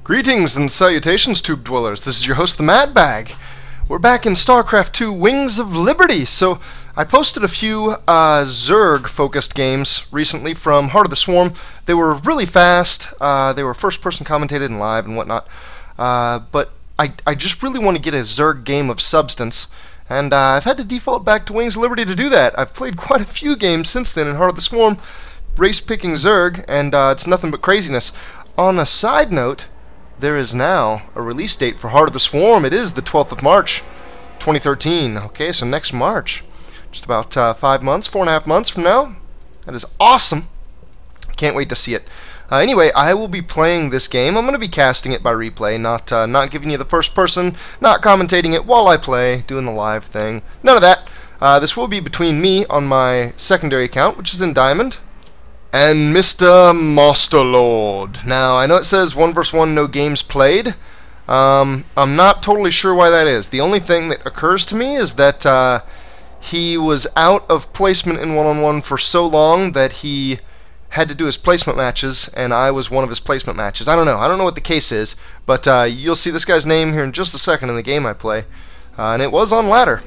Greetings and salutations, Tube Dwellers. This is your host, the Mad Bag. We're back in Starcraft 2 Wings of Liberty. So, I posted a few Zerg-focused games recently from Heart of the Swarm. They were really fast. They were first-person commentated and live and whatnot. But I just really want to get a Zerg game of substance. And I've had to default back to Wings of Liberty to do that. I've played quite a few games since then in Heart of the Swarm, race-picking Zerg, and it's nothing but craziness. On a side note, there is now a release date for Heart of the Swarm. It is the 12th of March, 2013. Okay, so next March. Just about 5 months, 4.5 months from now. That is awesome. Can't wait to see it. Anyway, I will be playing this game. I'm going to be casting it by replay, not giving you the first person, not commentating it while I play, doing the live thing. None of that. This will be between me on my secondary account, which is in Diamond, and Mr. Master Lord. Now, I know it says 1 vs 1, no games played. I'm not totally sure why that is. The only thing that occurs to me is that he was out of placement in 1-on-1 for so long that he had to do his placement matches, and I was one of his placement matches. I don't know. I don't know what the case is, but you'll see this guy's name here in just a second in the game I play. And it was on ladder.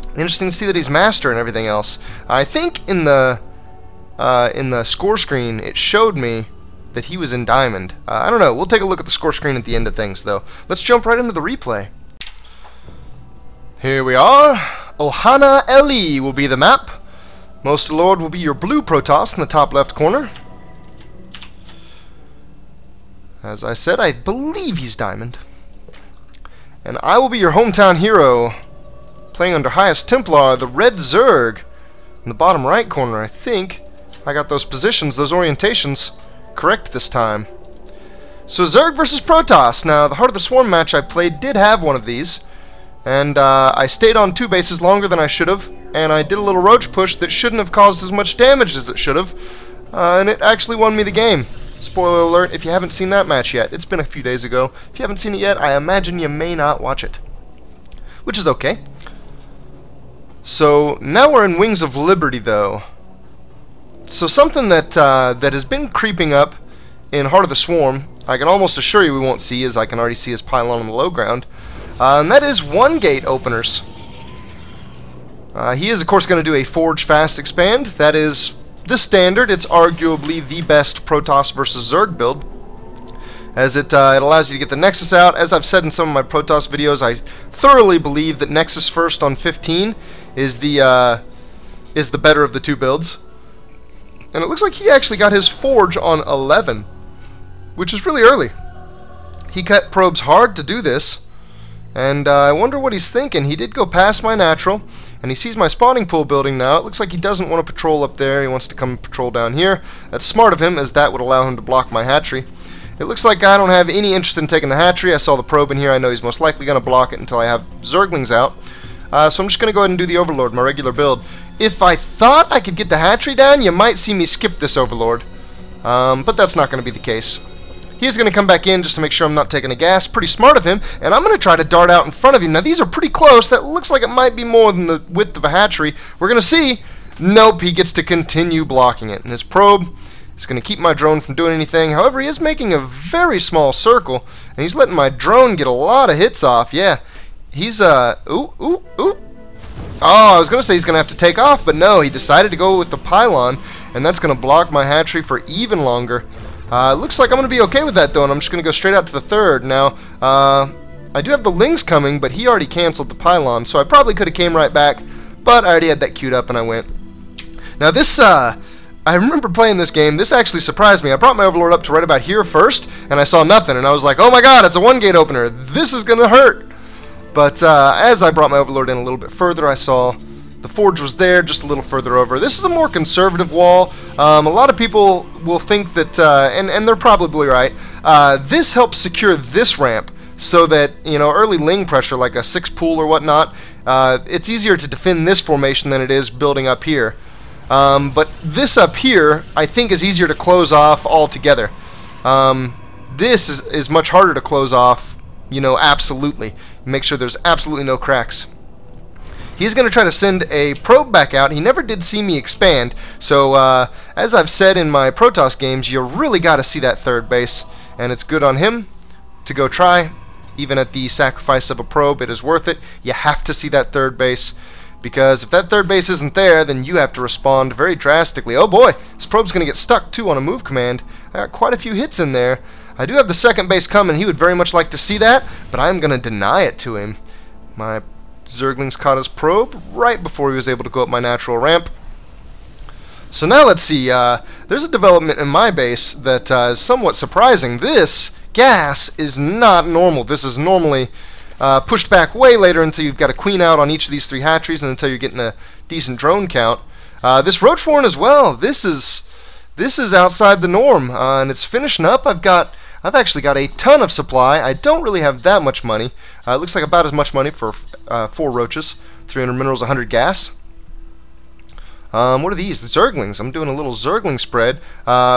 Interesting to see that he's master and everything else. I think in the score screen, it showed me that he was in Diamond. I don't know. We'll take a look at the score screen at the end of things, though. Let's jump right into the replay. Here we are. Ohana Eli will be the map. Most Lord will be your blue Protoss in the top left corner. As I said, I believe he's Diamond. And I will be your hometown hero, playing under Highest Templar, the Red Zerg, in the bottom right corner, I think. I got those positions, those orientations correct this time. So Zerg versus Protoss. Now, the Heart of the Swarm match I played did have one of these, and I stayed on 2 bases longer than I should have, and I did a little roach push that shouldn't have caused as much damage as it should have, and it actually won me the game. Spoiler alert, if you haven't seen that match yet. It's been a few days ago. If you haven't seen it yet, I imagine you may not watch it, which is okay. So, now we're in Wings of Liberty, though. So something that has been creeping up in Heart of the Swarm, I can almost assure you we won't see, as I can already see his pylon on the low ground, and that is 1-gate openers. He is, of course, going to do a Forge Fast Expand. That is the standard. It's arguably the best Protoss versus Zerg build, as it allows you to get the Nexus out. As I've said in some of my Protoss videos, I thoroughly believe that Nexus first on 15 is the better of the two builds. And it looks like he actually got his Forge on 11, which is really early. He cut probes hard to do this, and I wonder what he's thinking. He did go past my natural, and he sees my spawning pool building now. It looks like he doesn't want to patrol up there. He wants to come patrol down here. That's smart of him, as that would allow him to block my hatchery. It looks like I don't have any interest in taking the hatchery. I saw the probe in here. I know he's most likely going to block it until I have Zerglings out. So I'm just going to go ahead and do the Overlord, my regular build. If I thought I could get the hatchery down, you might see me skip this Overlord. But that's not going to be the case. He's going to come back in just to make sure I'm not taking a gas. Pretty smart of him. And I'm going to try to dart out in front of him. Now, these are pretty close. That looks like it might be more than the width of a hatchery. We're going to see. Nope, he gets to continue blocking it. And his probe is going to keep my drone from doing anything. However, he is making a very small circle. And he's letting my drone get a lot of hits off. Yeah. He's, ooh. Oh, I was going to say he's going to have to take off, but no, he decided to go with the pylon, and that's going to block my hatchery for even longer. Looks like I'm going to be okay with that, though, and I'm just going to go straight out to the third. Now, I do have the Lings coming, but he already canceled the pylon, so I probably could have came right back, but I already had that queued up, and I went. Now, this, I remember playing this game. This actually surprised me. I brought my Overlord up to right about here first, and I saw nothing, and I was like, oh my god, it's a 1-gate opener. This is going to hurt. But as I brought my Overlord in a little bit further, I saw the Forge was there just a little further over. This is a more conservative wall. A lot of people will think that, and they're probably right, this helps secure this ramp so that, you know, early Ling pressure, like a 6 pool or whatnot, it's easier to defend this formation than it is building up here. But this up here, I think, is easier to close off altogether. This is much harder to close off, you know, absolutely. Make sure there's absolutely no cracks. He's going to try to send a probe back out. He never did see me expand, so as I've said in my Protoss games, you really got to see that third base, and it's good on him. to go try. Even at the sacrifice of a probe, it is worth it. You have to see that third base, because if that third base isn't there, then you have to respond very drastically. Oh boy, this probe's going to get stuck too on a move command. I got quite a few hits in there. I do have the second base coming. He would very much like to see that, but I'm going to deny it to him. My Zerglings caught his probe right before he was able to go up my natural ramp. So now let's see. There's a development in my base that is somewhat surprising. This gas is not normal. This is normally pushed back way later until you've got a queen out on each of these 3 hatcheries and until you're getting a decent drone count. This roach warren as well. This is outside the norm, and it's finishing up. I've actually got a ton of supply. I don't really have that much money. It looks like about as much money for 4 roaches, 300 minerals, 100 gas. What are these? The Zerglings. I'm doing a little Zergling spread.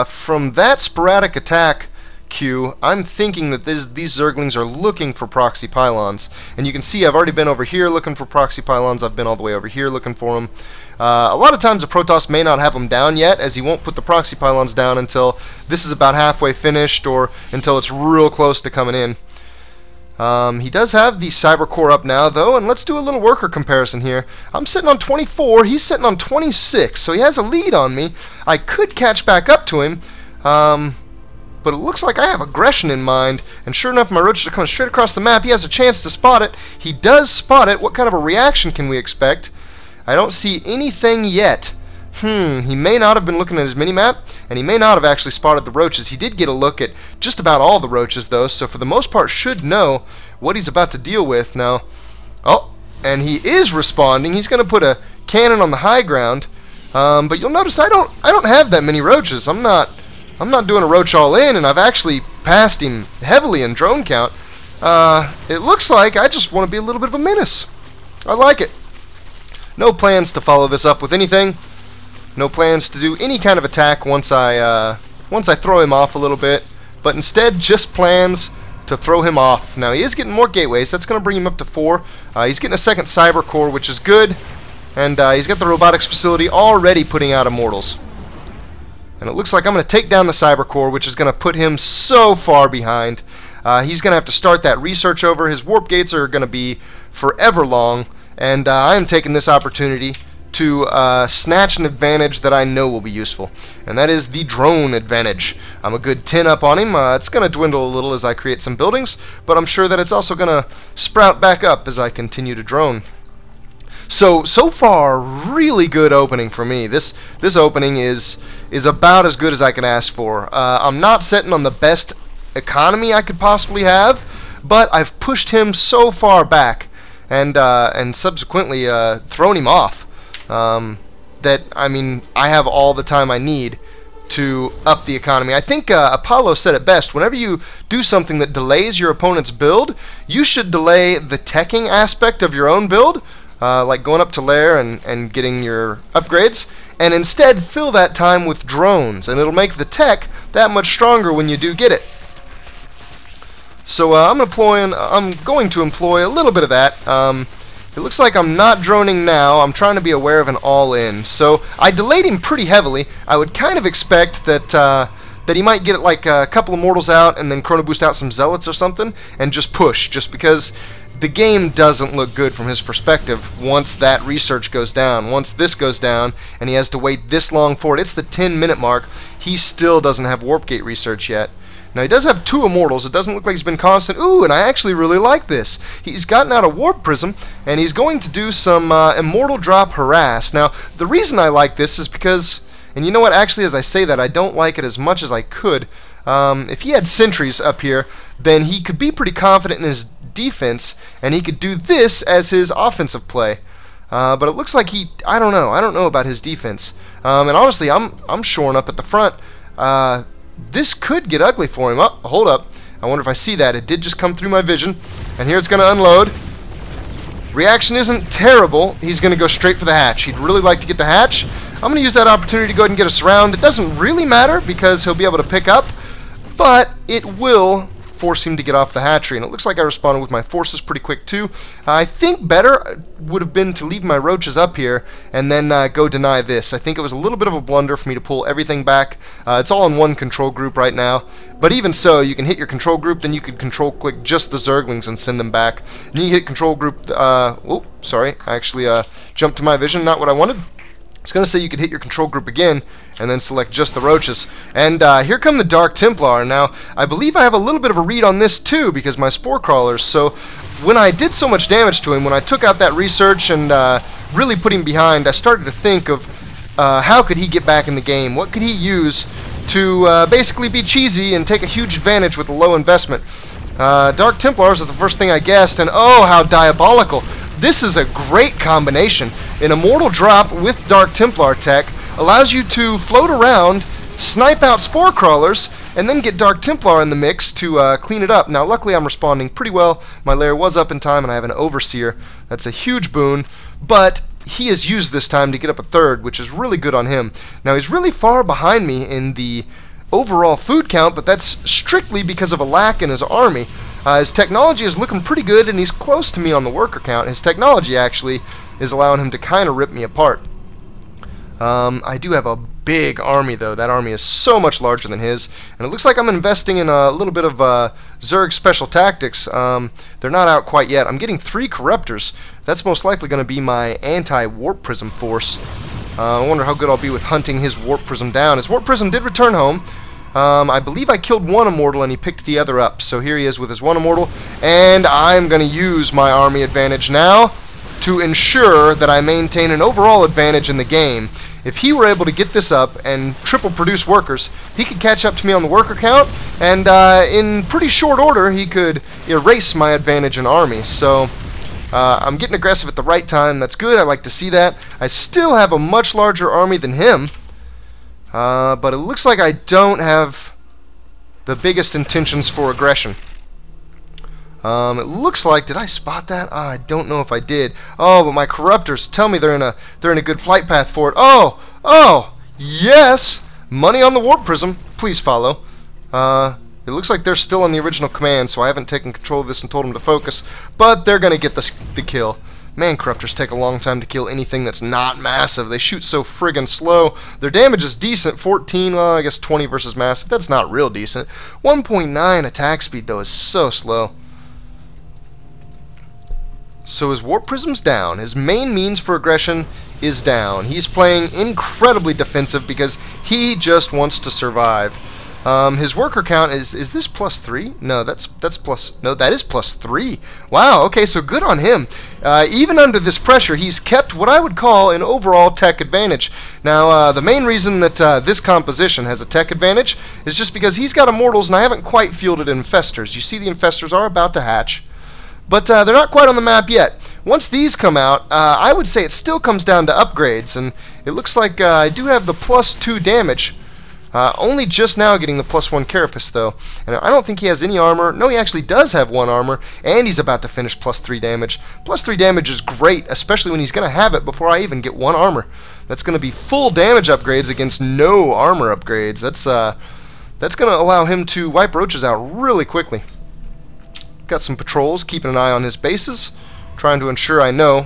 From that sporadic attack queue, I'm thinking that these Zerglings are looking for proxy pylons. And you can see I've already been over here looking for proxy pylons. I've been all the way over here looking for them. A lot of times the Protoss may not have them down yet, as he won't put the proxy pylons down until this is about halfway finished or until it's real close to coming in. He does have the cyber core up now, though, and let's do a little worker comparison here. I'm sitting on 24, he's sitting on 26, so he has a lead on me. I could catch back up to him, but it looks like I have aggression in mind, and sure enough, my roaches are coming straight across the map. He has a chance to spot it. He does spot it. What kind of a reaction can we expect? I don't see anything yet. He may not have been looking at his mini-map, and he may not have actually spotted the roaches. He did get a look at just about all the roaches, though, so for the most part should know what he's about to deal with. Now, oh, and he is responding. He's going to put a cannon on the high ground, but you'll notice I don't have that many roaches. I'm not doing a roach all in, and I've actually passed him heavily in drone count. It looks like I just want to be a little bit of a menace. I like it. No plans to follow this up with anything. No plans to do any kind of attack once I throw him off a little bit, but instead just plans to throw him off. Now he is getting more gateways. That's going to bring him up to 4. He's getting a second cyber core, which is good, and he's got the robotics facility already putting out immortals. And it looks like I'm going to take down the cyber core, which is going to put him so far behind. He's going to have to start that research over. His warp gates are going to be forever long, and I am taking this opportunity to snatch an advantage that I know will be useful, and that is the drone advantage. I'm a good 10 up on him. It's going to dwindle a little as I create some buildings, but I'm sure that it's also going to sprout back up as I continue to drone. So far, really good opening for me. This opening is about as good as I can ask for. I'm not setting on the best economy I could possibly have, but I've pushed him so far back and subsequently thrown him off. That, I mean, I have all the time I need to up the economy. I think Apollo said it best. Whenever you do something that delays your opponent's build, you should delay the teching aspect of your own build, like going up to lair and getting your upgrades, and instead fill that time with drones, and it'll make the tech that much stronger when you do get it. So I'm going to employ a little bit of that. It looks like I'm not droning now. I'm trying to be aware of an all-in. So I delayed him pretty heavily. I would kind of expect that that he might get like a couple of mortals out and then chrono boost out some zealots or something and just push, just because the game doesn't look good from his perspective once that research goes down. Once this goes down and he has to wait this long for it, it's the 10-minute mark, he still doesn't have warp gate research yet. Now he does have 2 immortals. It doesn't look like he's been constant. Ooh, and I actually really like this. He's gotten out a warp prism, and he's going to do some immortal drop harass. Now the reason I like this is because, and you know what, actually as I say that, I don't like it as much as I could. If he had sentries up here, then he could be pretty confident in his defense, and he could do this as his offensive play. But it looks like I don't know about his defense. And honestly, I'm shoring up at the front. This could get ugly for him. Oh, hold up. I wonder if I see that. It did just come through my vision. And here it's going to unload. Reaction isn't terrible. He's going to go straight for the hatch. He'd really like to get the hatch. I'm going to use that opportunity to go ahead and get us around. It doesn't really matter because he'll be able to pick up, but it will force him to get off the hatchery. And it looks like I responded with my forces pretty quick too. I think better would have been to leave my roaches up here and then go deny this. I think it was a little bit of a blunder for me to pull everything back. It's all in one control group right now. But even so, you can hit your control group, then you could control click just the Zerglings and send them back. And you hit control group, oh, sorry, I actually jumped to my vision, not what I wanted. I was going to say you could hit your control group again and then select just the roaches. And here come the Dark Templar. Now, I believe I have a little bit of a read on this too because my spore crawlers. So when I did so much damage to him, when I took out that research and really put him behind, I started to think of how could he get back in the game? What could he use to basically be cheesy and take a huge advantage with a low investment? Dark Templars are the first thing I guessed, and oh, how diabolical. This is a great combination. An Immortal drop with Dark Templar tech allows you to float around, snipe out spore crawlers, and then get Dark Templar in the mix to clean it up. Now, luckily I'm responding pretty well. My lair was up in time, and I have an Overseer. That's a huge boon, but he has used this time to get up a third, which is really good on him. Now, he's really far behind me in the overall food count, but that's strictly because of a lack in his army. His technology is looking pretty good, and he's close to me on the worker count. His technology actually is allowing him to kind of rip me apart. I do have a big army, though. That army is so much larger than his, and it looks like I'm investing in a little bit of Zerg special tactics. They're not out quite yet. I'm getting 3 Corruptors. That's most likely going to be my anti-Warp Prism force. I wonder how good I'll be with hunting his Warp Prism down. His Warp Prism did return home. I believe I killed one Immortal and he picked the other up. So here he is with his one Immortal. And I'm going to use my army advantage now to ensure that I maintain an overall advantage in the game. If he were able to get this up and triple produce workers, he could catch up to me on the worker count. And in pretty short order, he could erase my advantage in army. So I'm getting aggressive at the right time. That's good. I like to see that. I still have a much larger army than him. But it looks like I don't have the biggest intentions for aggression. It looks like, did I spot that? I don't know if I did. Oh, but my Corruptors tell me they're in a good flight path for it. Oh, yes! Money on the Warp Prism. Please follow. It looks like they're still on the original command, so I haven't taken control of this and told them to focus. But they're gonna get the kill. Man, Corruptors take a long time to kill anything that's not massive. They shoot so friggin' slow. Their damage is decent, 14, well, I guess 20 versus massive. That's not real decent. 1.9 attack speed, though, is so slow. So his Warp Prism's down. His main means for aggression is down. He's playing incredibly defensive because he just wants to survive. His worker count is this +3? No, that's plus. No, that is +3. Wow. Okay, so good on him. Even under this pressure, he's kept what I would call an overall tech advantage. Now, the main reason that this composition has a tech advantage is just because he's got Immortals, and I haven't quite fielded Infestors. You see, the Infestors are about to hatch, but they're not quite on the map yet. Once these come out, I would say it still comes down to upgrades, and it looks like I do have the +2 damage. Only just now getting the +1 Carapace, though. And I don't think he has any armor. No, he actually does have 1 armor, and he's about to finish +3 damage. +3 damage is great, especially when he's going to have it before I even get 1 armor. That's going to be full damage upgrades against no armor upgrades. That's going to allow him to wipe roaches out really quickly. Got some patrols, keeping an eye on his bases, trying to ensure I know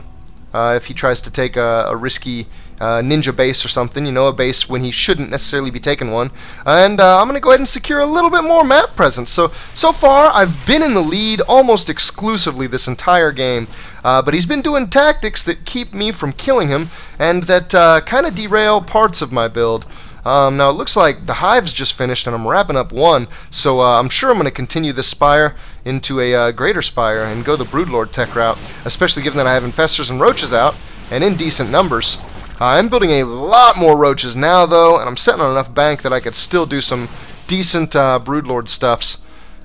if he tries to take a risky ninja base or something, you know, a base when he shouldn't necessarily be taking one. And I'm going to go ahead and secure a little bit more map presence. So far, I've been in the lead almost exclusively this entire game. But he's been doing tactics that keep me from killing him and that kind of derail parts of my build. Now it looks like the hive's just finished and I'm wrapping up 1, so I'm sure I'm going to continue this spire into a greater spire and go the Broodlord tech route, especially given that I have Infestors and Roaches out and in decent numbers. I'm building a lot more Roaches now, though, and I'm setting on enough bank that I could still do some decent Broodlord stuffs.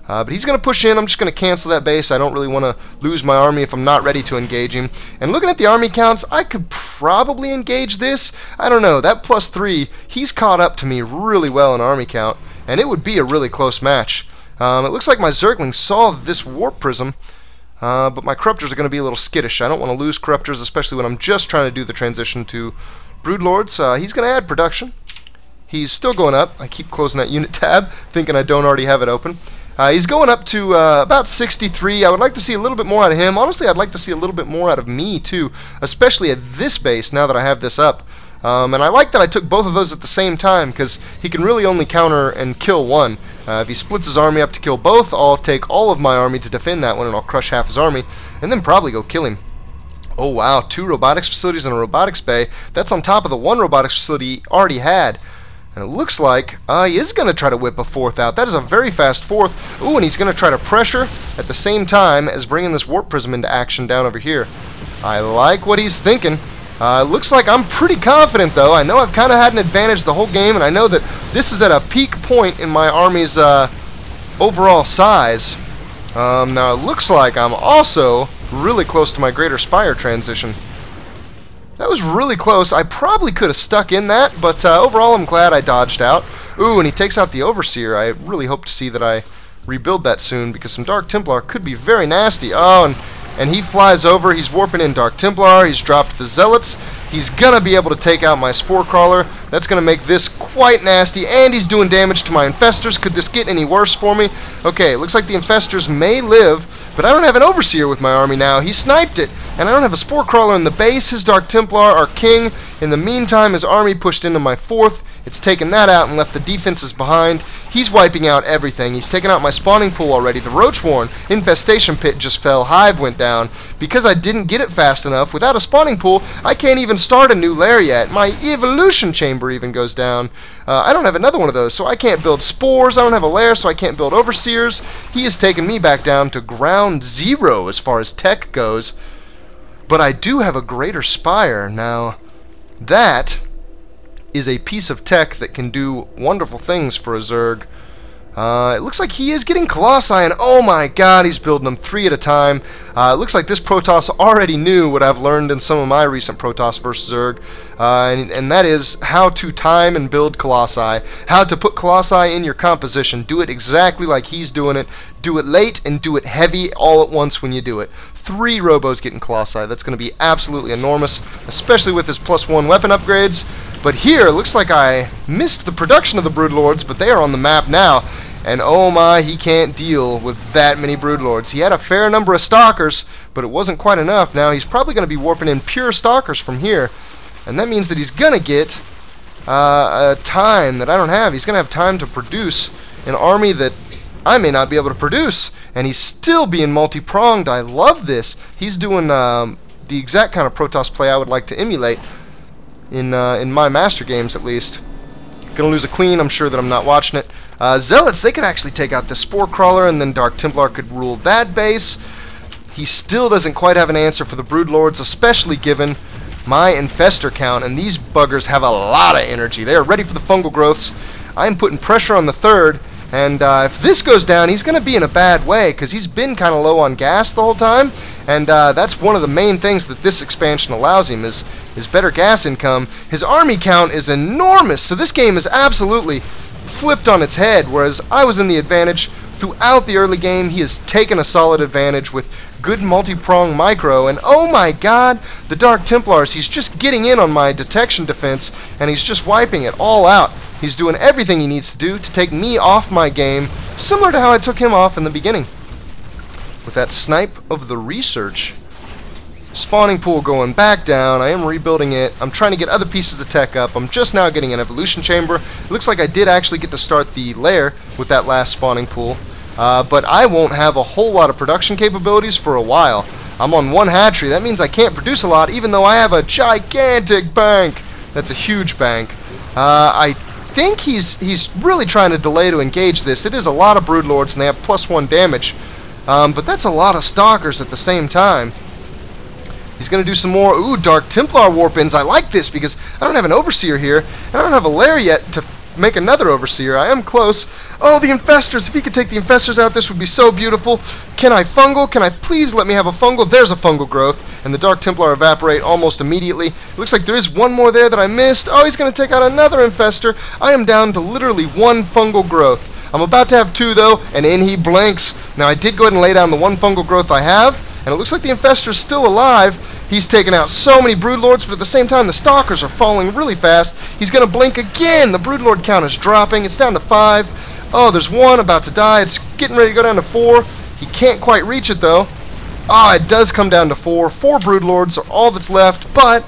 But he's going to push in. I'm just going to cancel that base. I don't really want to lose my army if I'm not ready to engage him. And looking at the army counts, I could probably engage this. I don't know. That +3, he's caught up to me really well in army count, and it would be a really close match. It looks like my Zerglings saw this Warp Prism, but my Corruptors are going to be a little skittish. I don't want to lose Corruptors, especially when I'm just trying to do the transition to Broodlords. He's going to add production. He's still going up. I keep closing that unit tab, thinking I don't already have it open. He's going up to about 63. I would like to see a little bit more out of him. Honestly, I'd like to see a little bit more out of me, too, especially at this base now that I have this up. And I like that I took both of those at the same time, because he can really only counter and kill one. If he splits his army up to kill both, I'll take all of my army to defend that one, and I'll crush half his army, and then probably go kill him. Oh wow, 2 robotics facilities and a robotics bay. That's on top of the 1 robotics facility he already had. And it looks like he is going to try to whip a 4th out. That is a very fast 4th. Ooh, and he's going to try to pressure at the same time as bringing this warp prism into action down over here. I like what he's thinking. Looks like I'm pretty confident, though. I know I've kind of had an advantage the whole game, and I know that this is at a peak point in my army's overall size. Now, it looks like I'm also really close to my Greater Spire transition. That was really close. I probably could have stuck in that, but overall I'm glad I dodged out. Ooh, and he takes out the Overseer. I really hope to see that I rebuild that soon, because some Dark Templar could be very nasty. Oh, and he flies over. He's warping in Dark Templar. He's dropped the Zealots. He's going to be able to take out my Spore Crawler. That's going to make this quite nasty, and he's doing damage to my Infestors. Could this get any worse for me? Okay, looks like the Infestors may live, but I don't have an Overseer with my army now. He sniped it, and I don't have a Spore Crawler in the base. His Dark Templar are king. In the meantime, his army pushed into my 4th. It's taken that out and left the defenses behind. He's wiping out everything. He's taken out my spawning pool already. The Roachwarren infestation pit just fell. Hive went down. Because I didn't get it fast enough, without a spawning pool, I can't even start a new lair yet. My evolution chamber even goes down. I don't have another one of those, so I can't build spores. I don't have a lair, so I can't build overseers. He has taken me back down to ground zero as far as tech goes. But I do have a Greater Spire. Now, that is a piece of tech that can do wonderful things for a Zerg. It looks like he is getting Colossi, and oh my god, he's building them 3 at a time. It looks like this Protoss already knew what I've learned in some of my recent Protoss vs. Zerg, and that is how to time and build Colossi, how to put Colossi in your composition. Do it exactly like he's doing it. Do it late and do it heavy all at once when you do it. 3 Robos getting Colossi. That's going to be absolutely enormous, especially with his +1 weapon upgrades. But here, it looks like I missed the production of the Broodlords, but they are on the map now. And oh my, he can't deal with that many Broodlords. He had a fair number of Stalkers, but it wasn't quite enough. Now he's probably going to be warping in pure Stalkers from here. And that means that he's going to get a time that I don't have. He's going to have time to produce an army that I may not be able to produce. And he's still being multi-pronged. I love this. He's doing the exact kind of Protoss play I would like to emulate in my master games, at least. Gonna lose a queen. I'm sure that I'm not watching it. Zealots, they could actually take out the Spore Crawler, and then Dark Templar could rule that base. He still doesn't quite have an answer for the Broodlords, especially given my Infestor count, and these buggers have a lot of energy. They are ready for the fungal growths. I am putting pressure on the 3rd, and if this goes down, he's going to be in a bad way, because he's been kind of low on gas the whole time, and that's one of the main things that this expansion allows him, is better gas income. His army count is enormous, so this game is absolutely flipped on its head. Whereas I was in the advantage throughout the early game, he has taken a solid advantage with good multi-prong micro, and oh my god, the Dark Templars, he's just getting in on my detection defense, and he's just wiping it all out. He's doing everything he needs to do to take me off my game, similar to how I took him off in the beginning. With that snipe of the research. Spawning pool going back down. I am rebuilding it. I'm trying to get other pieces of tech up. I'm just now getting an evolution chamber. It looks like I did actually get to start the lair with that last spawning pool. But I won't have a whole lot of production capabilities for a while. I'm on 1 hatchery. That means I can't produce a lot, even though I have a gigantic bank. That's a huge bank. I think he's really trying to delay to engage this. It is a lot of Broodlords, and they have +1 damage. But that's a lot of Stalkers at the same time. He's going to do some more. Ooh, Dark Templar warp-ins. I like this because I don't have an Overseer here, and I don't have a lair yet to make another Overseer. I am close. Oh, the Infestors. If he could take the Infestors out, this would be so beautiful. Can I fungal? Can I please let me have a fungal? There's a fungal growth, and the Dark Templar evaporate almost immediately. It looks like there is one more there that I missed. Oh, he's going to take out another Infestor. I am down to literally 1 fungal growth. I'm about to have 2, though, and in he blinks. Now, I did go ahead and lay down the 1 fungal growth I have, and it looks like the Infestor's still alive. He's taken out so many Broodlords, but at the same time, the Stalkers are falling really fast. He's going to blink again. The Broodlord count is dropping. It's down to 5. Oh, there's one about to die. It's getting ready to go down to 4. He can't quite reach it, though. Ah, it does come down to 4. 4 Broodlords are all that's left, but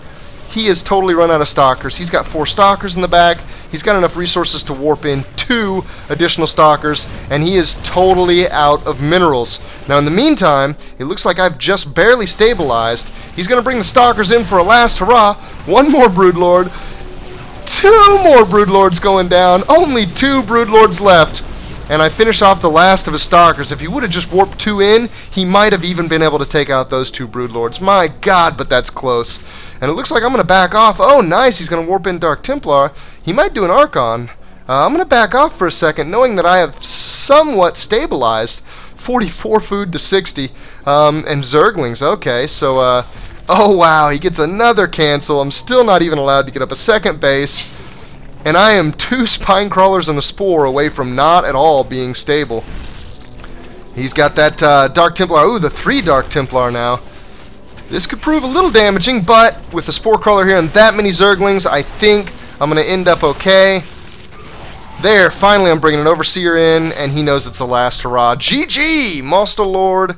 he has totally run out of Stalkers. He's got 4 Stalkers in the back. He's got enough resources to warp in 2 additional Stalkers, and he is totally out of minerals. Now, in the meantime, it looks like I've just barely stabilized. He's going to bring the Stalkers in for a last hurrah. 1 more Broodlord. 2 more Broodlords going down. Only 2 Broodlords left. And I finish off the last of his Stalkers. If he would have just warped 2 in, he might have even been able to take out those 2 Broodlords. My God, but that's close. And it looks like I'm going to back off. Oh, nice. He's going to warp in Dark Templar. He might do an Archon. I'm going to back off for a second, knowing that I have somewhat stabilized. 44 food to 60. And Zerglings. Okay, so, oh, wow. He gets another cancel. I'm still not even allowed to get up a second base. And I am 2 Spine Crawlers and a Spore away from not at all being stable. He's got that Dark Templar. Ooh, the 3 Dark Templar now. This could prove a little damaging, but with the Spore Crawler here and that many Zerglings, I think I'm going to end up okay. There, finally I'm bringing an Overseer in, and he knows it's the last hurrah. GG! Monster Lord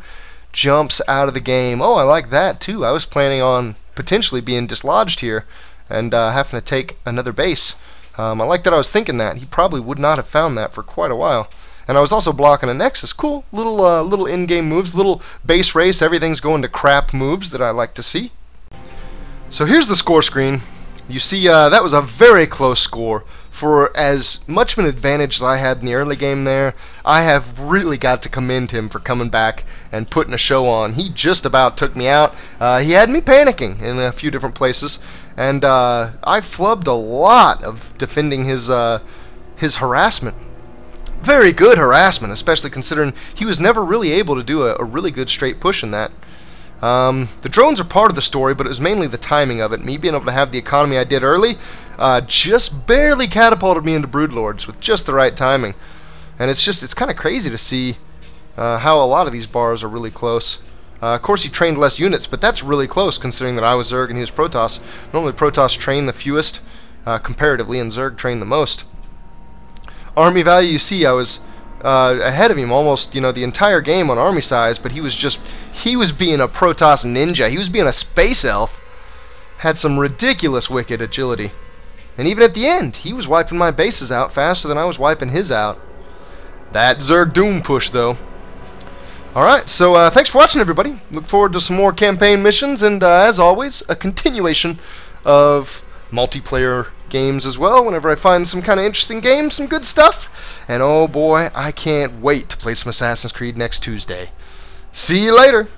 jumps out of the game. Oh, I like that, too. I was planning on potentially being dislodged here and having to take another base. I like that I was thinking that. He probably would not have found that for quite a while. And I was also blocking a Nexus. Cool. Little in-game moves. Little base race. Everything's going to crap moves that I like to see. So here's the score screen. You see that was a very close score. For as much of an advantage as I had in the early game there, I have really got to commend him for coming back and putting a show on. He just about took me out. He had me panicking in a few different places, and I flubbed a lot of defending his harassment. Very good harassment, especially considering he was never really able to do a really good straight push in that. The drones are part of the story, but it was mainly the timing of it. Me being able to have the economy I did early just barely catapulted me into Broodlords with just the right timing. And it's kind of crazy to see how a lot of these bars are really close. Of course, he trained less units, but that's really close considering that I was Zerg and he was Protoss. Normally Protoss train the fewest comparatively, and Zerg train the most. Army value, you see, I was ahead of him almost, the entire game on army size, but he was being a Protoss ninja. He was being a space elf. Had some ridiculous wicked agility. And even at the end, he was wiping my bases out faster than I was wiping his out. That Zerg Doom push, though. Alright, so thanks for watching, everybody. Look forward to some more campaign missions, and as always, a continuation of multiplayer games as well, whenever I find some kind of interesting game, some good stuff. And oh boy, I can't wait to play some Assassin's Creed next Tuesday. See you later!